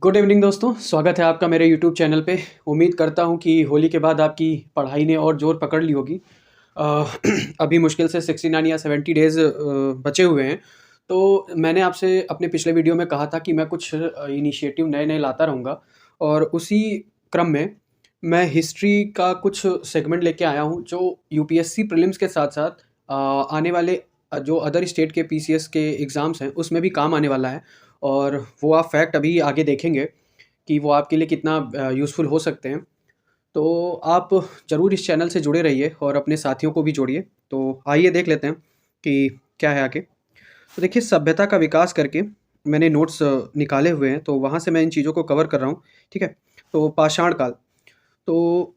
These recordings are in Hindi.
गुड इवनिंग दोस्तों, स्वागत है आपका मेरे यूट्यूब चैनल पे। उम्मीद करता हूँ कि होली के बाद आपकी पढ़ाई ने और ज़ोर पकड़ ली होगी। अ, अभी मुश्किल से 69 या 70 डेज़ बचे हुए हैं। तो मैंने आपसे अपने पिछले वीडियो में कहा था कि मैं कुछ इनिशिएटिव नए-नए लाता रहूँगा और उसी क्रम में मैं हिस्ट्री का कुछ सेगमेंट लेके आया हूँ जो यूपीएससी प्रीलिम्स के साथ-साथ आने वाले जो अदर स्टेट के पीसीएस के एग्ज़ाम्स हैं उसमें भी काम आने वाला है। और वो आप फैक्ट अभी आगे देखेंगे कि वो आपके लिए कितना यूज़फुल हो सकते हैं। तो आप ज़रूर इस चैनल से जुड़े रहिए और अपने साथियों को भी जोड़िए। तो आइए देख लेते हैं कि क्या है आगे। तो देखिए, सभ्यता का विकास करके मैंने नोट्स निकाले हुए हैं, तो वहाँ से मैं इन चीज़ों को कवर कर रहा हूँ, ठीक है? तो पाषाण काल, तो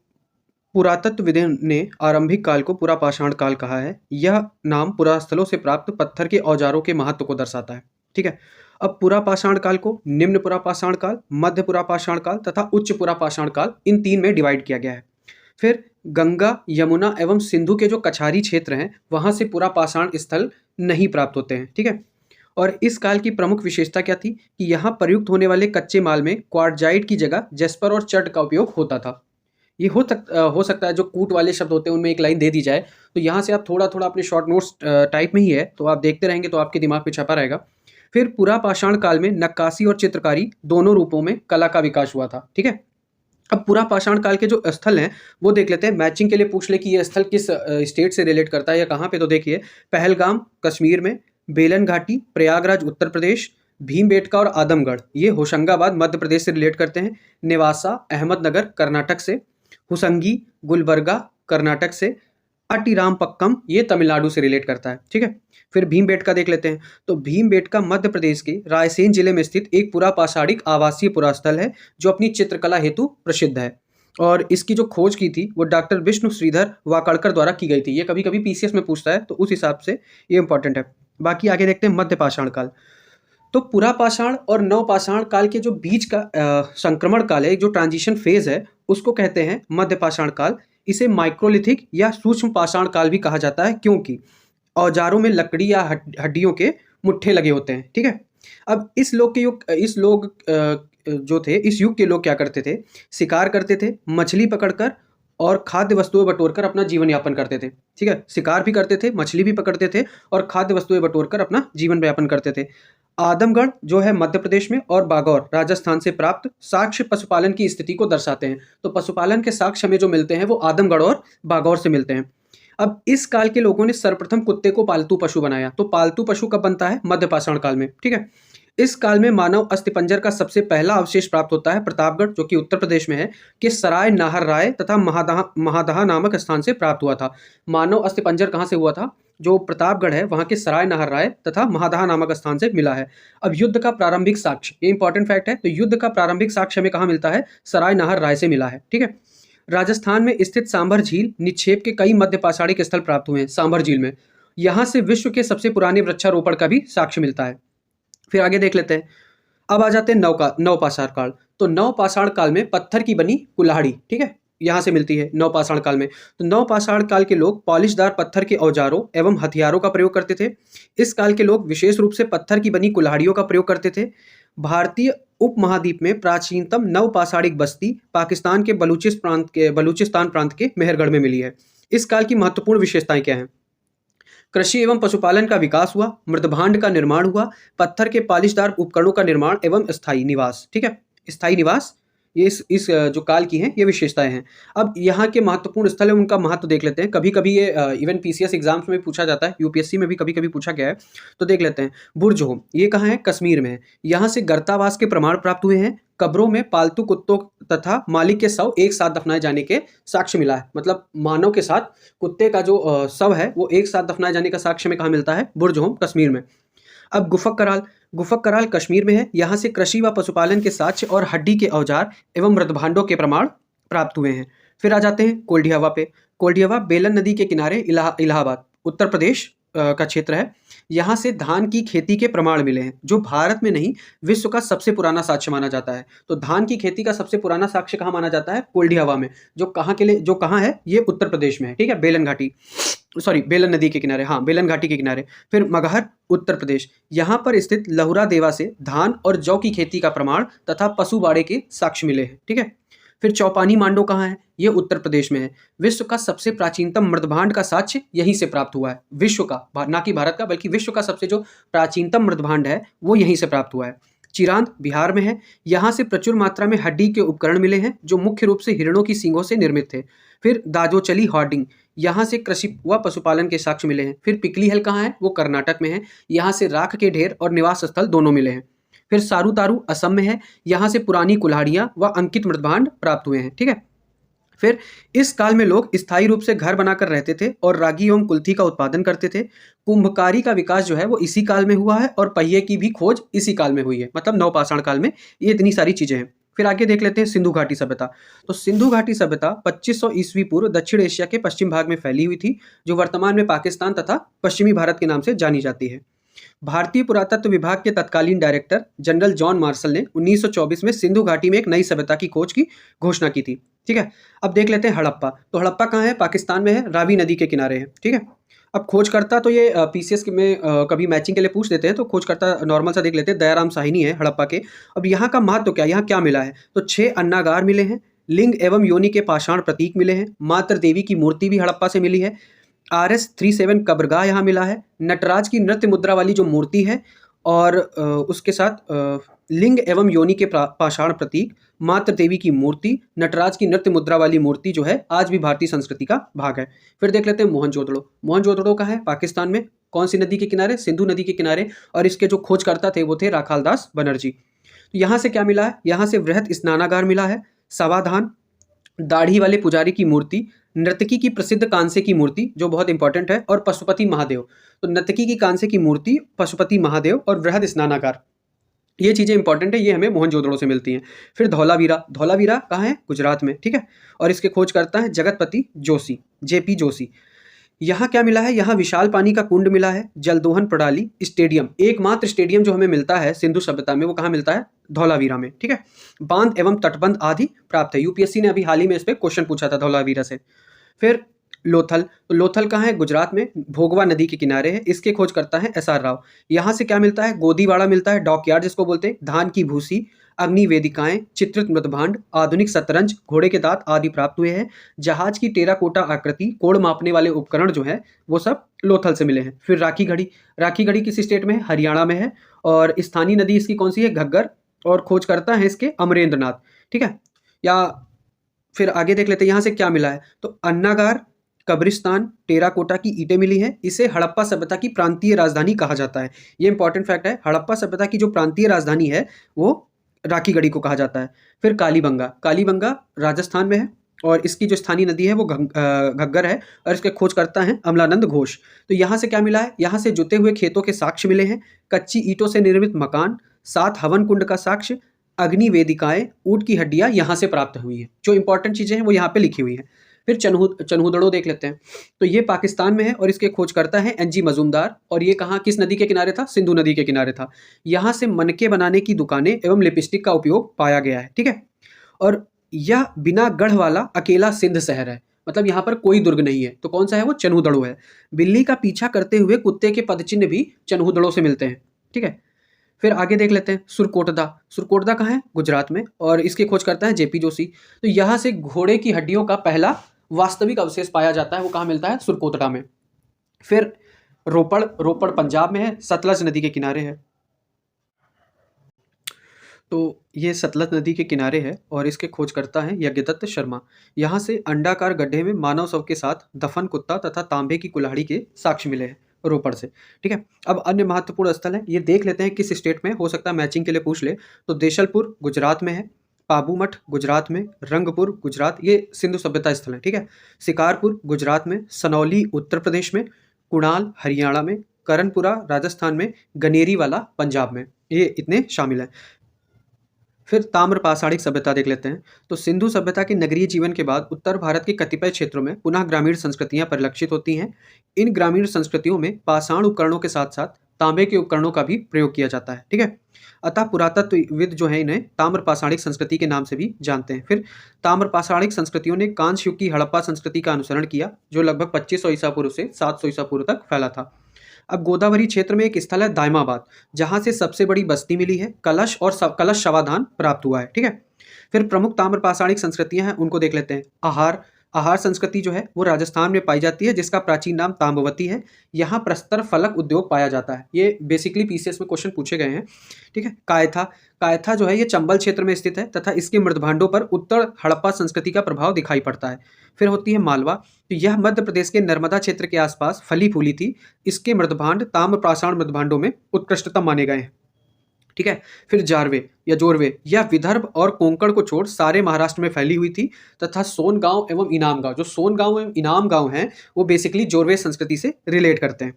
पुरातत्वविदों ने आरंभिक काल को पुरा पाषाण काल कहा है। यह नाम पुरास्थलों से प्राप्त पत्थर के औजारों के महत्व को दर्शाता है, ठीक है? अब पुरा पाषाण काल को निम्न पुरा पाषाण काल, मध्य पुरा पाषाण काल तथा उच्च पुरा पाषाण काल, इन 3 में डिवाइड किया गया है। फिर गंगा, यमुना एवं सिंधु के जो कछारी क्षेत्र हैं, वहाँ से पुरा पाषाण स्थल नहीं प्राप्त होते हैं, ठीक है? और इस काल की प्रमुख विशेषता क्या थी कि यहाँ प्रयुक्त होने वाले कच्चे माल में क्वार्टजाइट की जगह जेस्पर और चट का उपयोग होता था। ये हो सकता है जो कूट वाले शब्द होते हैं उनमें एक लाइन दे दी जाए, तो यहाँ से आप थोड़ा-थोड़ा अपने शॉर्ट नोट्स टाइप में ही है, तो आप देखते रहेंगे तो आपके दिमाग में छपा रहेगा। फिर पुरा पाषाण काल में नक्काशी और चित्रकारी दोनों रूपों में कला का विकास हुआ था, ठीक है? अब पुरा पाषाण काल के जो स्थल हैं, वो देख लेते हैं। मैचिंग के लिए पूछ ले कि ये स्थल किस स्टेट से रिलेट करता है या कहाँ पे, तो देखिए, पहलगाम कश्मीर में, बेलन घाटी प्रयागराज उत्तर प्रदेश, भीमबेटका और आदमगढ़ ये होशंगाबाद मध्य प्रदेश से रिलेट करते हैं। नेवासा अहमदनगर कर्नाटक से, हुसंगी गुलबर्गा कर्नाटक से, अटीरामपक्कम ये तमिलनाडु से रिलेट करता है, ठीक है? फिर भीमबेटका देख लेते हैं। तो भीमबेटका मध्य प्रदेश के रायसेन जिले में स्थित एक पुरापाषाणिक आवासीय पुरास्थल है जो अपनी चित्रकला हेतु प्रसिद्ध है। और इसकी जो खोज की थी वो डॉक्टर विष्णु श्रीधर वाकड़कर द्वारा की गई थी। ये कभी-कभी पीसीएस में पूछता है, तो उस हिसाब से ये इंपॉर्टेंट है। बाकी आगे देखते हैं मध्य पाषाण काल। तो पुरापाषाण और नवपाषाण काल के जो बीच का संक्रमण काल है, जो ट्रांजिशन फेज है, उसको कहते हैं मध्य पाषाण काल। इसे माइक्रोलिथिक या सूक्ष्म पाषाण काल भी कहा जाता है, क्योंकि औजारों में लकड़ी या हड्डियों के मुट्ठे लगे होते हैं, ठीक है? अब इस लोग जो थे, इस युग के लोग क्या करते थे? शिकार करते थे, मछली पकड़कर और खाद्य वस्तुएं बटोरकर अपना जीवन यापन करते थे, ठीक है? शिकार भी करते थे, मछली भी पकड़ते थे और खाद्य वस्तुएं बटोरकर अपना जीवन यापन करते थे। आदमगढ़ जो है मध्य प्रदेश में और बागौर राजस्थान से प्राप्त साक्ष्य पशुपालन की स्थिति को दर्शाते हैं। तो पशुपालन के साक्ष्य हमें जो मिलते हैं वो आदमगढ़ और बागौर से मिलते हैं। अब इस काल के लोगों ने सर्वप्रथम कुत्ते को पालतू पशु बनाया। तो पालतू पशु कब बनता है? मध्य पाषाण काल में, ठीक है? इस काल में मानव अस्थिपंजर का सबसे पहला अवशेष प्राप्त होता है प्रतापगढ़, जो कि उत्तर प्रदेश में है, के सराय नाहर राय तथा महादहा नामक स्थान से प्राप्त हुआ था। मानव अस्थिपंजर कहाँ से हुआ था? जो प्रतापगढ़ है वहाँ के सराय नाहर राय तथा महादहा नामक स्थान से मिला है। अब युद्ध का प्रारंभिक साक्ष्य, ये इंपॉर्टेंट फैक्ट है। तो युद्ध का प्रारंभिक साक्ष्य हमें कहाँ मिलता है? सराय नाहर राय से मिला है, ठीक है? राजस्थान में स्थित सांभर झील निक्षेप के कई मध्य पाषाणिक स्थल प्राप्त हुए हैं सांभर झील में। यहाँ से विश्व के सबसे पुराने वृक्षारोपण का भी साक्ष्य मिलता है। फिर आगे देख लेते हैं। अब आ जाते हैं नवपाषाण काल। तो नवपाषाण काल में पत्थर की बनी कुल्हाड़ी, ठीक है, यहाँ से मिलती है नवपाषाण काल में। तो नवपाषाण काल के लोग पॉलिशदार पत्थर के औजारों एवं हथियारों का प्रयोग करते थे। इस काल के लोग विशेष रूप से पत्थर की बनी कुल्हाड़ियों का प्रयोग करते थे। भारतीय उपमहाद्वीप में प्राचीनतम नवपाषाणिक बस्ती पाकिस्तान के बलूचिस्तान प्रांत के मेहरगढ़ में मिली है। इस काल की महत्वपूर्ण विशेषताएं क्या हैं? कृषि एवं पशुपालन का विकास हुआ, मृदभांड का निर्माण हुआ, पत्थर के पालिशदार उपकरणों का निर्माण एवं स्थायी निवास, ठीक है? स्थायी निवास, ये इस जो काल की हैं ये विशेषताएं हैं। अब यहाँ के महत्वपूर्ण स्थल है, उनका महत्व देख लेते हैं। कभी-कभी ये इवन पीसीएस एग्जाम्स में भी पूछा जाता है, यूपीएससी में भी कभी-कभी पूछा गया है। तो देख लेते हैं। बुर्ज ये कहाँ है? कश्मीर में है। यहाँ से गर्तावास के प्रमाण प्राप्त हुए हैं। कब्रों में पालतू कुत्तों तथा मालिक के शव एक साथ दफनाए जाने के साक्ष्य मिला है। मतलब मानव के साथ कुत्ते का जो शव है वो एक साथ दफनाए जाने का साक्ष्य में कहाँ मिलता है? बुर्ज कश्मीर में। अब गुफक कराल कश्मीर में है। यहाँ से कृषि व पशुपालन के साक्ष्य और हड्डी के औजार एवं मृदभांडों के प्रमाण प्राप्त हुए हैं। फिर आ जाते हैं कोल्डियावा पे। कोल्डियावा बेलन नदी के किनारे इलाहाबाद उत्तर प्रदेश का क्षेत्र है। यहाँ से धान की खेती के प्रमाण मिले हैं, जो भारत में नहीं विश्व का सबसे पुराना साक्ष्य माना जाता है। तो धान की खेती का सबसे पुराना साक्ष्य कहाँ माना जाता है? कोल्डी हवा में, जो कहाँ है? ये उत्तर प्रदेश में है, ठीक है, बेलन घाटी, सॉरी बेलन नदी के किनारे, हाँ बेलन घाटी के किनारे। फिर मगहर उत्तर प्रदेश, यहाँ पर स्थित लहुरा देवा से धान और जौ की खेती का प्रमाण तथा पशु बाड़े के साक्ष्य मिले हैं, ठीक है। फिर चौपानी मांडो कहाँ है? ये उत्तर प्रदेश में है। विश्व का सबसे प्राचीनतम मृदभांड का साक्ष्य यहीं से प्राप्त हुआ है, विश्व का, ना कि भारत का, बल्कि विश्व का सबसे जो प्राचीनतम मृदभांड है वो यहीं से प्राप्त हुआ है। चिरांद बिहार में है, यहाँ से प्रचुर मात्रा में हड्डी के उपकरण मिले हैं, जो मुख्य रूप से हिरणों की सींगों से निर्मित थे। फिर दाजोचली हॉर्डिंग, यहाँ से कृषि व पशुपालन के साक्ष्य मिले हैं। फिर पिकली हल कहाँ है? वो कर्नाटक में है, यहाँ से राख के ढेर और निवास स्थल दोनों मिले हैं। फिर सारूतारू असम में है, यहाँ से पुरानी कुल्हाड़ियाँ व अंकित मृदभांड प्राप्त हुए हैं, ठीक है। फिर इस काल में लोग स्थायी रूप से घर बनाकर रहते थे और रागी एवं कुल्थी का उत्पादन करते थे। कुंभकारी का विकास जो है वो इसी काल में हुआ है और पहिए की भी खोज इसी काल में हुई है, मतलब नवपाषाण काल में ये इतनी सारी चीजें हैं। फिर आगे देख लेते हैं सिंधु घाटी सभ्यता। तो सिंधु घाटी सभ्यता 2500 ईस्वी पूर्व दक्षिण एशिया के पश्चिम भाग में फैली हुई थी, जो वर्तमान में पाकिस्तान तथा पश्चिमी भारत के नाम से जानी जाती है। भारतीय पुरातत्व विभाग के तत्कालीन डायरेक्टर जनरल जॉन मार्शल ने 1924 में सिंधु घाटी में एक नई सभ्यता की खोज की घोषणा की थी, ठीक है। अब देख लेते हैं हड़प्पा। तो हड़प्पा कहाँ है? पाकिस्तान में है, रावी नदी के किनारे है, ठीक है। अब खोजकर्ता तो ये पीसीएस में कभी मैचिंग के लिए पूछ देते हैं, तो खोजकर्ता नॉर्मल सा देख लेते हैं, दयाराम साहिनी है हड़प्पा के। अब यहाँ का महत्व क्या, यहाँ क्या मिला है? तो 6 अन्नागार मिले हैं, लिंग एवं योनि के पाषाण प्रतीक मिले हैं, मातृ देवी की मूर्ति भी हड़प्पा से मिली है, RS-37 कब्रगाह यहाँ मिला है, नटराज की नृत्य मुद्रा वाली जो मूर्ति है और उसके साथ लिंग एवं योनि के पाषाण प्रतीक, मातृ देवी की मूर्ति, नटराज की नृत्य मुद्रा वाली मूर्ति जो है आज भी भारतीय संस्कृति का भाग है। फिर देख लेते हैं मोहनजोदड़ो। मोहनजोदड़ो का है पाकिस्तान में, कौन सी नदी के किनारे? सिंधु नदी के किनारे, और इसके जो खोजकर्ता थे वो थे राखालदास बनर्जी। तो यहाँ से क्या मिला है? यहाँ से वृहत स्नानागार मिला है, समाधान, दाढ़ी वाले पुजारी की मूर्ति, नर्तकी की प्रसिद्ध कांसे की मूर्ति जो बहुत इंपॉर्टेंट है, और पशुपति महादेव। तो नर्तकी की कांसे की मूर्ति, पशुपति महादेव और वृहद स्नानागार, ये चीज़ें इंपॉर्टेंट है, ये हमें मोहनजोदड़ो से मिलती हैं। फिर धौलावीरा। धौलावीरा कहाँ है? गुजरात में, ठीक है। और इसके खोज करता है जगतपति जोशी, JP जोशी। यहाँ क्या मिला है? यहाँ विशाल पानी का कुंड मिला है, जलदोहन प्रणाली, स्टेडियम, एकमात्र स्टेडियम जो हमें मिलता है सिंधु सभ्यता में वो कहाँ मिलता है? धौलावीरा में, ठीक है। बांध एवं तटबंध आदि प्राप्त है। यूपीएससी ने अभी हाल ही में इस पर क्वेश्चन पूछा था धौलावीरा से। फिर लोथल। तो लोथल कहाँ है? गुजरात में, भोगवा नदी के किनारे है। इसके खोज करता है SR राव। यहाँ से क्या मिलता है? गोदीवाड़ा मिलता है, डॉकयार्ड जिसको बोलते हैं, धान की भूसी, अग्नि वेदिकाएं, चित्रित मृदभांड, आधुनिक शतरंज, घोड़े के दांत आदि प्राप्त हुए हैं। जहाज की टेराकोटा आकृति, कोण मापने वाले उपकरण जो है वो सब लोथल से मिले हैं। फिर राखी घड़ी। राखी घड़ी किस स्टेट में है? हरियाणा में है। और स्थानीय नदी इसकी कौन सी है? घग्गर। और खोज करता है इसके अमरेंद्र नाथ, ठीक है। या फिर आगे देख लेते हैं यहाँ से क्या मिला है। तो अन्नागार, कब्रिस्तान, टेराकोटा की ईंटें मिली हैं। इसे हड़प्पा सभ्यता की प्रांतीय राजधानी कहा जाता है। ये इंपॉर्टेंट फैक्ट है, हड़प्पा सभ्यता की जो प्रांतीय राजधानी है वो राखीगढ़ी को कहा जाता है। फिर कालीबंगा। कालीबंगा राजस्थान में है और इसकी जो स्थानीय नदी है वो घग्गर है, और इसके खोज करता है अमलानंद घोष। तो यहाँ से क्या मिला है? यहाँ से जुते हुए खेतों के साक्ष्य मिले हैं, कच्ची ईंटों से निर्मित मकान, 7 हवन कुंड का साक्ष्य, अग्नि वेदिकाएं, ऊंट की हड्डियां यहाँ से प्राप्त हुई है। जो इंपॉर्टेंट चीजें हैं वो यहाँ पे लिखी हुई है। फिर चन्हूदड़ो देख लेते हैं। तो ये पाकिस्तान में है और इसके खोज करता है NG मजूमदार। और ये कहाँ, किस नदी के किनारे था? सिंधु नदी के किनारे था। यहाँ से मनके बनाने की दुकानें एवं लिपस्टिक का उपयोग पाया गया है, ठीक है। और यह बिना गढ़ वाला अकेला सिंध शहर है, मतलब यहाँ पर कोई दुर्ग नहीं है। तो कौन सा है वो? चन्हूदड़ो है। बिल्ली का पीछा करते हुए कुत्ते के पदचिन्ह भी चन्हूदड़ो से मिलते हैं, ठीक है। फिर आगे देख लेते हैं सुरकोटदा। सुरकोटदा कहाँ है? गुजरात में, और इसकी खोज करता है JP जोशी। तो यहाँ से घोड़े की हड्डियों का पहला वास्तविक अवशेष पाया जाता है, वो कहाँ मिलता है? सुरकोटड़ा में। फिर रोपड़। रोपड़ पंजाब में है, सतलज नदी के किनारे है। तो ये सतलज नदी के किनारे है और इसके खोज करता है यज्ञदत्त शर्मा। यहाँ से अंडाकार गड्ढे में मानव शव के साथ दफन कुत्ता तथा तांबे की कुल्हाड़ी के साक्ष्य मिले हैं रोपड़ से, ठीक है। अब अन्य महत्वपूर्ण स्थल है, ये देख लेते हैं किस स्टेट में, हो सकता है मैचिंग के लिए पूछ ले। तो देशलपुर गुजरात में है, पाबूमठ गुजरात में, रंगपुर गुजरात, ये सिंधु सभ्यता स्थल है, ठीक है। शिकारपुर गुजरात में, सनौली उत्तर प्रदेश में, कुणाल हरियाणा में, करणपुरा राजस्थान में, गनेरी वाला पंजाब में, ये इतने शामिल हैं। फिर ताम्र पाषाणिक सभ्यता देख लेते हैं। तो सिंधु सभ्यता के नगरीय जीवन के बाद उत्तर भारत के कतिपय क्षेत्रों में पुनः ग्रामीण संस्कृतियां परिलक्षित होती हैं। इन ग्रामीण संस्कृतियों में पाषाण उपकरणों के साथ साथ तांबे के उपकरणों का भी प्रयोग किया जाता है। ठीक है। अतः पुरातत्वविद जो है इन्हें ताम्र पाषाणिक संस्कृति के नाम से भी जानते हैं। फिर ताम्र पाषाणिक संस्कृतियों ने कांस्य युग की हड़प्पा संस्कृति का अनुसरण किया, जो लगभग 2500 ईसा पूर्व से 700 ईसा पूर्व तक फैला था। अब गोदावरी क्षेत्र में एक स्थल है दायमाबाद, जहां से सबसे बड़ी बस्ती मिली है, कलश और कलश शवाधान प्राप्त हुआ है। ठीक है। फिर प्रमुख ताम्र पाषाणिक संस्कृतियां हैं, उनको देख लेते हैं। आहार आहार संस्कृति जो है वो राजस्थान में पाई जाती है, जिसका प्राचीन नाम ताम्रवती है। यहाँ प्रस्तर फलक उद्योग पाया जाता है। ये बेसिकली पीसीएस में क्वेश्चन पूछे गए हैं। ठीक है। कायथा कायथा जो है ये चंबल क्षेत्र में स्थित है तथा इसके मृदभांडों पर उत्तर हड़प्पा संस्कृति का प्रभाव दिखाई पड़ता है। फिर होती है मालवा। तो यह मध्य प्रदेश के नर्मदा क्षेत्र के आसपास फली फूली थी। इसके मृदभांड ताम्र पाषाण मृदभांडों में उत्कृष्टतम माने गए हैं। ठीक है। फिर जारवे या जोरवे, यह विदर्भ और कोंकण को छोड़ सारे महाराष्ट्र में फैली हुई थी तथा सोनगांव एवं इनाम गांव, जो सोनगांव एवं इनाम गांव हैं, वो बेसिकली जोरवे संस्कृति से रिलेट करते हैं।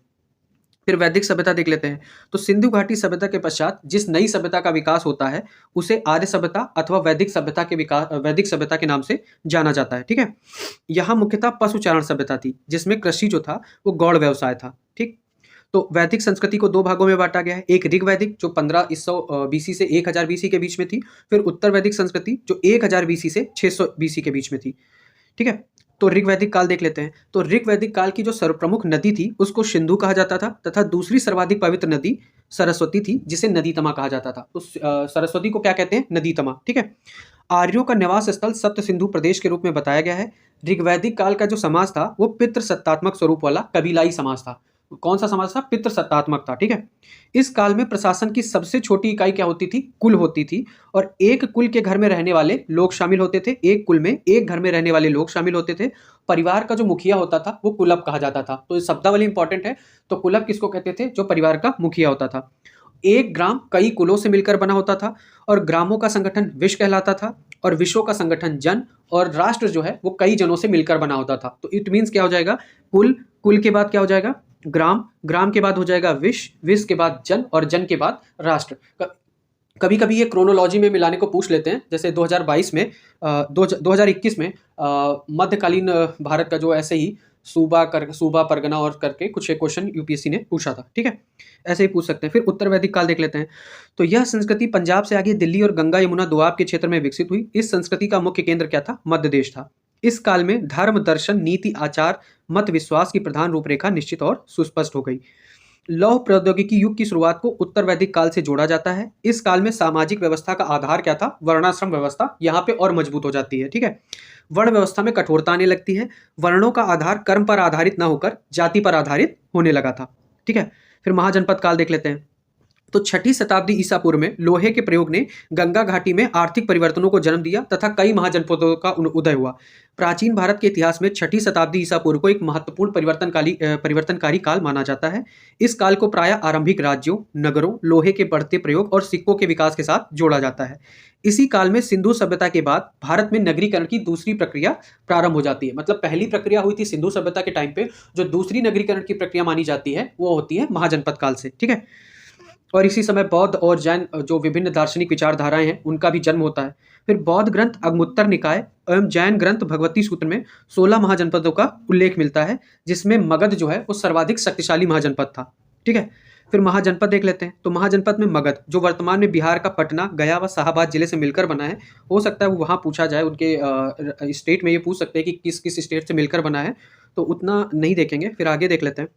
फिर वैदिक सभ्यता देख लेते हैं। तो सिंधु घाटी सभ्यता के पश्चात जिस नई सभ्यता का विकास होता है उसे आर्य सभ्यता अथवा वैदिक सभ्यता के नाम से जाना जाता है। ठीक है। यहाँ मुख्यतः पशुचारण सभ्यता थी, जिसमें कृषि जो था वो गौड़ व्यवसाय था। ठीक। तो वैदिक संस्कृति को दो भागों में बांटा गया है। एक ऋग वैदिक जो 1500 बीसी से 1000 बीसी के बीच में थी। फिर उत्तर वैदिक संस्कृति जो 1000 बीसी से 600 बीसी के बीच में थी। ठीक है। तो ऋग वैदिक काल देख लेते हैं। तो ऋग वैदिक काल की जो सर्वप्रमुख नदी थी उसको सिंधु कहा जाता था तथा दूसरी सर्वाधिक पवित्र नदी सरस्वती थी, जिसे नदी तमा कहा जाता था। तो सरस्वती को क्या कहते हैं? नदी तमा। ठीक है। आर्यों का निवास स्थल सप्त सिंधु प्रदेश के रूप में बताया गया है। ऋग्वैदिक काल का जो समाज था वो पितृसत्तात्मक स्वरूप वाला कबीलाई समाज था। कौन सा समाज था? पितृसत्तात्मक था। ठीक है। इस काल में प्रशासन की सबसे छोटी इकाई क्या होती थी? कुल होती थी, और एक कुल के घर में रहने वाले लोग शामिल होते थे। एक कुल में एक घर में रहने वाले लोग शामिल होते थे। परिवार का जो मुखिया होता था वो कुलप कहा जाता था। तो इस शब्दावली इंपॉर्टेंट है। तो कुलप किसको कहते थे? जो परिवार का मुखिया होता था। एक ग्राम कई कुलों से मिलकर बना होता था, और ग्रामों का संगठन विश्व कहलाता था, और विश्व का संगठन जन, और राष्ट्र जो है वो कई जनों से मिलकर बना होता था। तो इट मीन्स क्या हो जाएगा? कुल, कुल के बाद क्या हो जाएगा? ग्राम, ग्राम के बाद हो जाएगा विश्व, विश्व के बाद जन, और जन के बाद राष्ट्र। कभी कभी ये क्रोनोलॉजी में मिलाने को पूछ लेते हैं। जैसे 2022 में 2021 में मध्यकालीन भारत का जो ऐसे ही सूबा परगना और करके कुछ एक क्वेश्चन यूपीएससी ने पूछा था। ठीक है। ऐसे ही पूछ सकते हैं। फिर उत्तर वैदिक काल देख लेते हैं। तो यह संस्कृति पंजाब से आगे दिल्ली और गंगा यमुना दोआब के क्षेत्र में विकसित हुई। इस संस्कृति का मुख्य केंद्र क्या था? मध्य देश था। इस काल में धर्म, दर्शन, नीति, आचार, मत, विश्वास की प्रधान रूपरेखा निश्चित और सुस्पष्ट हो गई। लौह प्रौद्योगिकी युग की शुरुआत को उत्तर वैदिक काल से जोड़ा जाता है। इस काल में सामाजिक व्यवस्था का आधार क्या था? वर्णाश्रम व्यवस्था यहाँ पे और मजबूत हो जाती है। ठीक है। वर्ण व्यवस्था में कठोरता आने लगती है। वर्णों का आधार कर्म पर आधारित न होकर जाति पर आधारित होने लगा था। ठीक है। फिर महाजनपद काल देख लेते हैं। तो 6ठी शताब्दी ईसा पूर्व में लोहे के प्रयोग ने गंगा घाटी में आर्थिक परिवर्तनों को जन्म दिया तथा कई महाजनपदों का उदय हुआ। प्राचीन भारत के इतिहास में 6ठी शताब्दी ईसा पूर्व को एक महत्वपूर्ण परिवर्तनकारी काल माना जाता है। इस काल को प्रायः आरंभिक राज्यों, नगरों, लोहे के बढ़ते प्रयोग और सिक्कों के विकास के साथ जोड़ा जाता है। इसी काल में सिंधु सभ्यता के बाद भारत में नगरीकरण की दूसरी प्रक्रिया प्रारंभ हो जाती है। मतलब पहली प्रक्रिया हुई थी सिंधु सभ्यता के टाइम पे, जो दूसरी नगरीकरण की प्रक्रिया मानी जाती है वो होती है महाजनपद काल से। ठीक है। और इसी समय बौद्ध और जैन जो विभिन्न दार्शनिक विचारधाराएं हैं उनका भी जन्म होता है। फिर बौद्ध ग्रंथ अग्मुत्तर निकाय एवं जैन ग्रंथ भगवती सूत्र में 16 महाजनपदों का उल्लेख मिलता है, जिसमें मगध जो है वो सर्वाधिक शक्तिशाली महाजनपद था। ठीक है। फिर महाजनपद देख लेते हैं। तो महाजनपद में मगध, जो वर्तमान में बिहार का पटना, गया व शाहाबाद जिले से मिलकर बना है, हो सकता है वो वहाँ पूछा जाए, उनके स्टेट में ये पूछ सकते हैं कि किस किस स्टेट से मिलकर बना है, तो उतना नहीं देखेंगे। फिर आगे देख लेते हैं।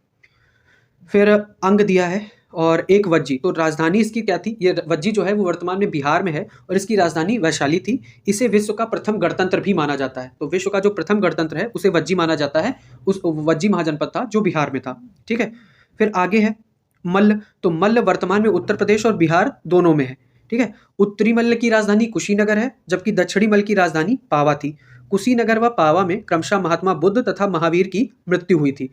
फिर अंग दिया है और एक वज्जी। तो राजधानी इसकी क्या थी? ये वज्जी जो है वो वर्तमान में बिहार में है और इसकी राजधानी वैशाली थी। इसे विश्व का प्रथम गणतंत्र भी माना जाता है। तो विश्व का जो प्रथम गणतंत्र है उसे वज्जी माना जाता है। उस वज्जी महाजनपद था जो बिहार में था। ठीक है। फिर आगे है मल्ल। तो मल्ल वर्तमान में उत्तर प्रदेश और बिहार दोनों में है। ठीक है। उत्तरी मल्ल की राजधानी कुशीनगर है, जबकि दक्षिणी मल्ल की राजधानी पावा थी। कुशीनगर व पावा में क्रमशः महात्मा बुद्ध तथा महावीर की मृत्यु हुई थी।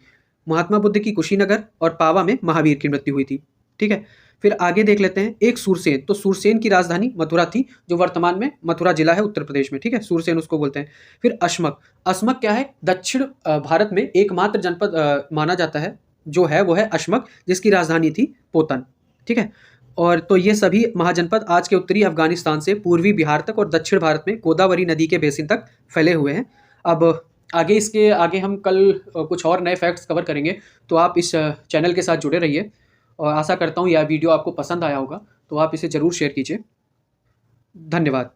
महात्मा बुद्ध की कुशीनगर और पावा में महावीर की मृत्यु हुई थी। ठीक है। फिर आगे देख लेते हैं एक सूरसेन। तो सूरसेन की राजधानी मथुरा थी, जो वर्तमान में मथुरा जिला है उत्तर प्रदेश में। ठीक है। सूरसेन उसको बोलते हैं। फिर अश्मक। अश्मक क्या है? दक्षिण भारत में एकमात्र जनपद माना जाता है जो है वो है अश्मक, जिसकी राजधानी थी पोतन। ठीक है। और तो ये सभी महाजनपद आज के उत्तरी अफ़गानिस्तान से पूर्वी बिहार तक और दक्षिण भारत में गोदावरी नदी के बेसिन तक फैले हुए हैं। अब आगे इसके आगे हम कल कुछ और नए फैक्ट्स कवर करेंगे, तो आप इस चैनल के साथ जुड़े रहिए और आशा करता हूँ यह वीडियो आपको पसंद आया होगा, तो आप इसे ज़रूर शेयर कीजिए। धन्यवाद।